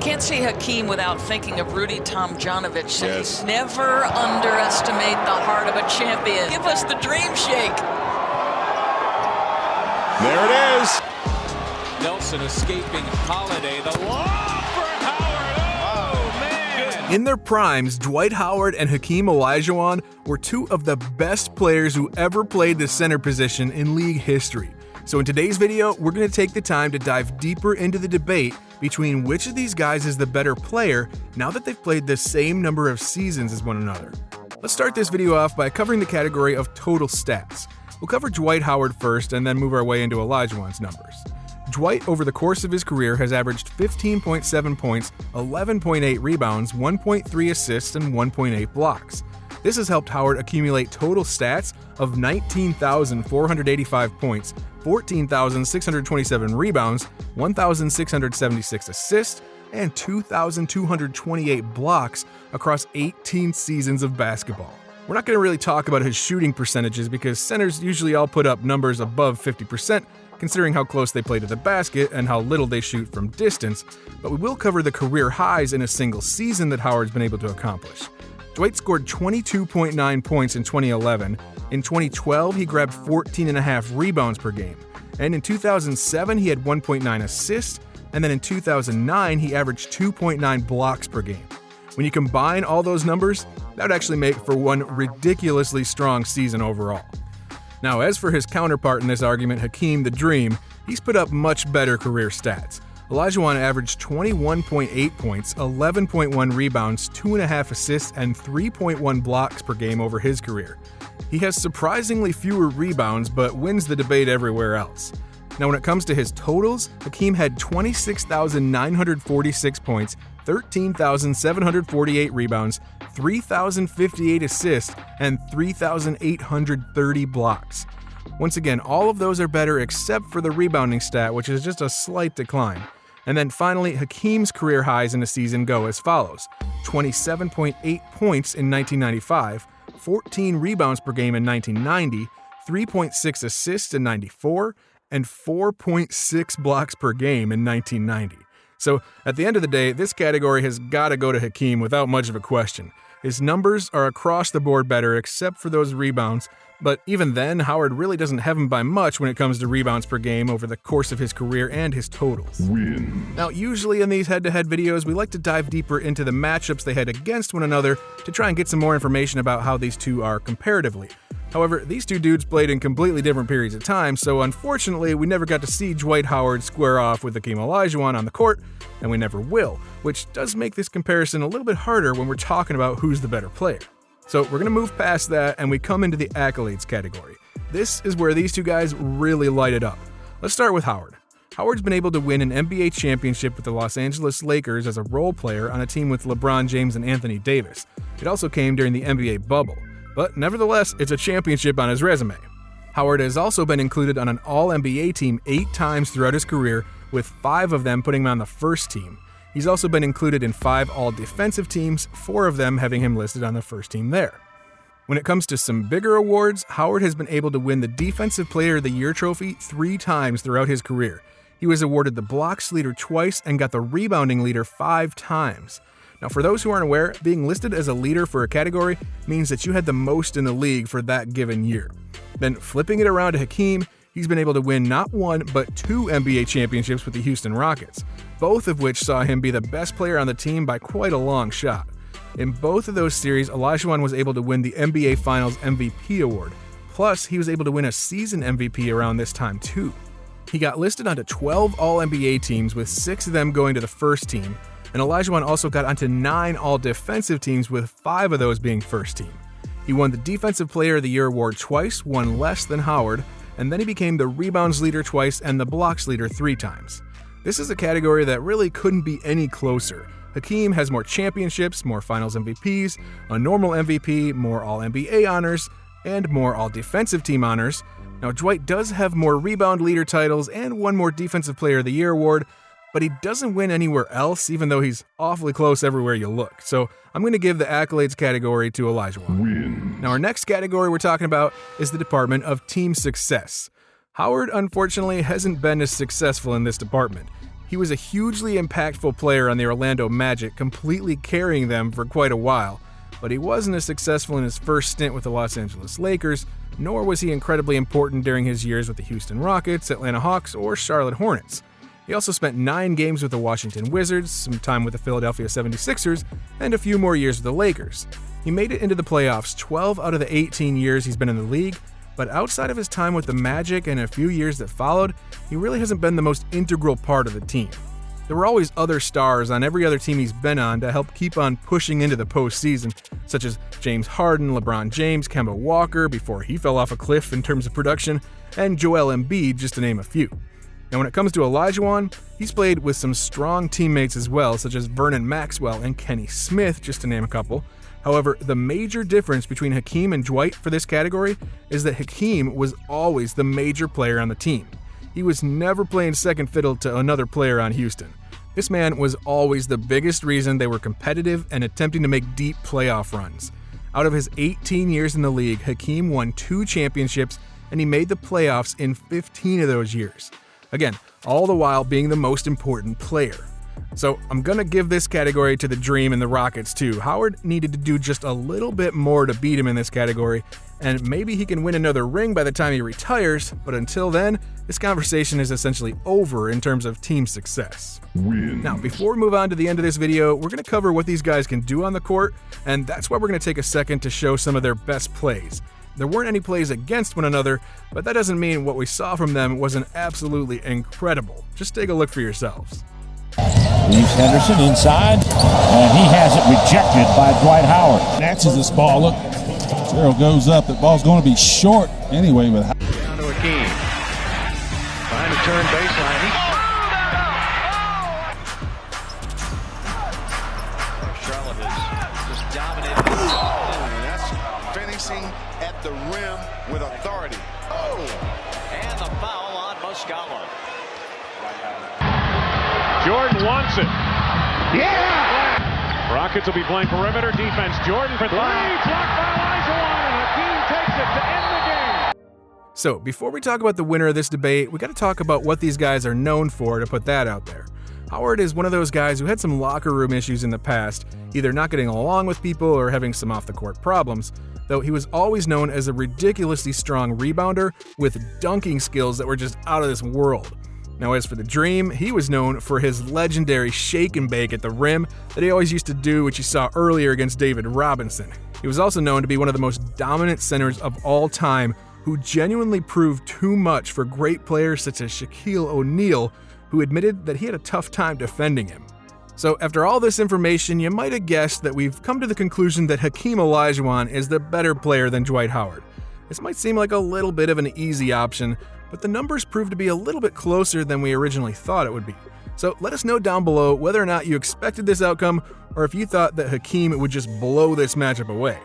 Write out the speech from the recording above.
Can't say Hakeem without thinking of Rudy Tomjanovich. Yes. Never underestimate the heart of a champion. Give us the dream shake. There it is. Nelson escaping Holiday. The lob for Howard. Oh, man. In their primes, Dwight Howard and Hakeem Olajuwon were two of the best players who ever played the center position in league history. So in today's video, we're going to take the time to dive deeper into the debate between which of these guys is the better player now that they've played the same number of seasons as one another. Let's start this video off by covering the category of total stats. We'll cover Dwight Howard first and then move our way into Olajuwon's numbers. Dwight, over the course of his career, has averaged 15.7 points, 11.8 rebounds, 1.3 assists, and 1.8 blocks. This has helped Howard accumulate total stats of 19,485 points, 14,627 rebounds, 1,676 assists, and 2,228 blocks across 18 seasons of basketball. We're not going to really talk about his shooting percentages because centers usually all put up numbers above 50%, considering how close they play to the basket and how little they shoot from distance, but we will cover the career highs in a single season that Howard's been able to accomplish. Dwight scored 22.9 points in 2011. In 2012, he grabbed 14.5 rebounds per game. And in 2007, he had 1.9 assists, and then in 2009, he averaged 2.9 blocks per game. When you combine all those numbers, that would actually make for one ridiculously strong season overall. Now, as for his counterpart in this argument, Hakeem the Dream, he's put up much better career stats. Olajuwon averaged 21.8 points, 11.1 rebounds, 2.5 assists, and 3.1 blocks per game over his career. He has surprisingly fewer rebounds, but wins the debate everywhere else. Now, when it comes to his totals, Hakeem had 26,946 points, 13,748 rebounds, 3,058 assists, and 3,830 blocks. Once again, all of those are better except for the rebounding stat, which is just a slight decline. And then finally, Hakeem's career highs in a season go as follows: 27.8 points in 1995, 14 rebounds per game in 1990, 3.6 assists in 94, and 4.6 blocks per game in 1990. So at the end of the day, this category has got to go to Hakeem without much of a question. His numbers are across the board better except for those rebounds, but even then, Howard really doesn't have him by much when it comes to rebounds per game over the course of his career and his totals. Win. Now, usually in these head-to-head videos, we like to dive deeper into the matchups they had against one another to try and get some more information about how these two are comparatively. However, these two dudes played in completely different periods of time, so unfortunately, we never got to see Dwight Howard square off with Hakeem Olajuwon on the court, and we never will, which does make this comparison a little bit harder when we're talking about who's the better player. So we're going to move past that and we come into the accolades category. This is where these two guys really light it up. Let's start with Howard. Howard's been able to win an NBA championship with the Los Angeles Lakers as a role player on a team with LeBron James and Anthony Davis. It also came during the NBA bubble, but nevertheless, it's a championship on his resume. Howard has also been included on an All-NBA team 8 times throughout his career, with 5 of them putting him on the first team. He's also been included in 5 all-defensive teams, 4 of them having him listed on the first team there. When it comes to some bigger awards, Howard has been able to win the Defensive Player of the Year trophy 3 times throughout his career. He was awarded the blocks leader twice and got the rebounding leader 5 times. Now, for those who aren't aware, being listed as a leader for a category means that you had the most in the league for that given year. Then flipping it around to Hakeem, he's been able to win not 1, but 2 NBA championships with the Houston Rockets, both of which saw him be the best player on the team by quite a long shot. In both of those series, Olajuwon was able to win the NBA Finals MVP award, plus he was able to win a season MVP around this time too. He got listed onto 12 All-NBA teams, with 6 of them going to the first team, and Olajuwon also got onto 9 All-Defensive teams, with 5 of those being first team. He won the Defensive Player of the Year award twice, 1 less than Howard, and then he became the rebounds leader twice and the blocks leader 3 times. This is a category that really couldn't be any closer. Hakeem has more championships, more finals MVPs, a normal MVP, more All-NBA honors, and more All-Defensive team honors. Now, Dwight does have more rebound leader titles and 1 more Defensive Player of the Year award, but he doesn't win anywhere else, even though he's awfully close everywhere you look. So I'm going to give the accolades category to Olajuwon. Win. Now, our next category we're talking about is the department of team success. Howard, unfortunately, hasn't been as successful in this department. He was a hugely impactful player on the Orlando Magic, completely carrying them for quite a while, but he wasn't as successful in his first stint with the Los Angeles Lakers, nor was he incredibly important during his years with the Houston Rockets, Atlanta Hawks, or Charlotte Hornets. He also spent 9 games with the Washington Wizards, some time with the Philadelphia 76ers, and a few more years with the Lakers. He made it into the playoffs 12 out of the 18 years he's been in the league, but outside of his time with the Magic and a few years that followed, he really hasn't been the most integral part of the team. There were always other stars on every other team he's been on to help keep on pushing into the postseason, such as James Harden, LeBron James, Kemba Walker before he fell off a cliff in terms of production, and Joel Embiid, just to name a few. Now when it comes to Olajuwon, he's played with some strong teammates as well, such as Vernon Maxwell and Kenny Smith, just to name a couple. However, the major difference between Hakeem and Dwight for this category is that Hakeem was always the major player on the team. He was never playing second fiddle to another player on Houston. This man was always the biggest reason they were competitive and attempting to make deep playoff runs. Out of his 18 years in the league, Hakeem won 2 championships and he made the playoffs in 15 of those years. Again, all the while being the most important player. So I'm gonna give this category to the Dream and the Rockets too. Howard needed to do just a little bit more to beat him in this category, and maybe he can win another ring by the time he retires, but until then, this conversation is essentially over in terms of team success. Now, before we move on to the end of this video, we're gonna cover what these guys can do on the court, and that's why we're gonna take a second to show some of their best plays. There weren't any plays against one another, but that doesn't mean what we saw from them wasn't absolutely incredible. Just take a look for yourselves. Leaves Henderson inside, and he has it rejected by Dwight Howard. Snatches this ball up. Gerald goes up. The ball's going to be short anyway. But Down to Hakeem. Trying to turn baseline. Charlotte has just dominated. And that's finishing at the rim with authority. And the foul on Muscala. Jordan wants it. Yeah! Rockets will be playing perimeter defense. Jordan for 3. Blocked by Olajuwon, and Hakeem takes it to end the game. So, before we talk about the winner of this debate, we gotta talk about what these guys are known for to put that out there. Howard is one of those guys who had some locker room issues in the past, either not getting along with people or having some off-the-court problems, though he was always known as a ridiculously strong rebounder with dunking skills that were just out of this world. Now as for the Dream, he was known for his legendary shake and bake at the rim that he always used to do, which you saw earlier against David Robinson. He was also known to be one of the most dominant centers of all time, who genuinely proved too much for great players such as Shaquille O'Neal, who admitted that he had a tough time defending him. So after all this information, you might have guessed that we've come to the conclusion that Hakeem Olajuwon is the better player than Dwight Howard. This might seem like a little bit of an easy option, but the numbers prove to be a little bit closer than we originally thought it would be. So let us know down below whether or not you expected this outcome, or if you thought that Hakeem would just blow this matchup away.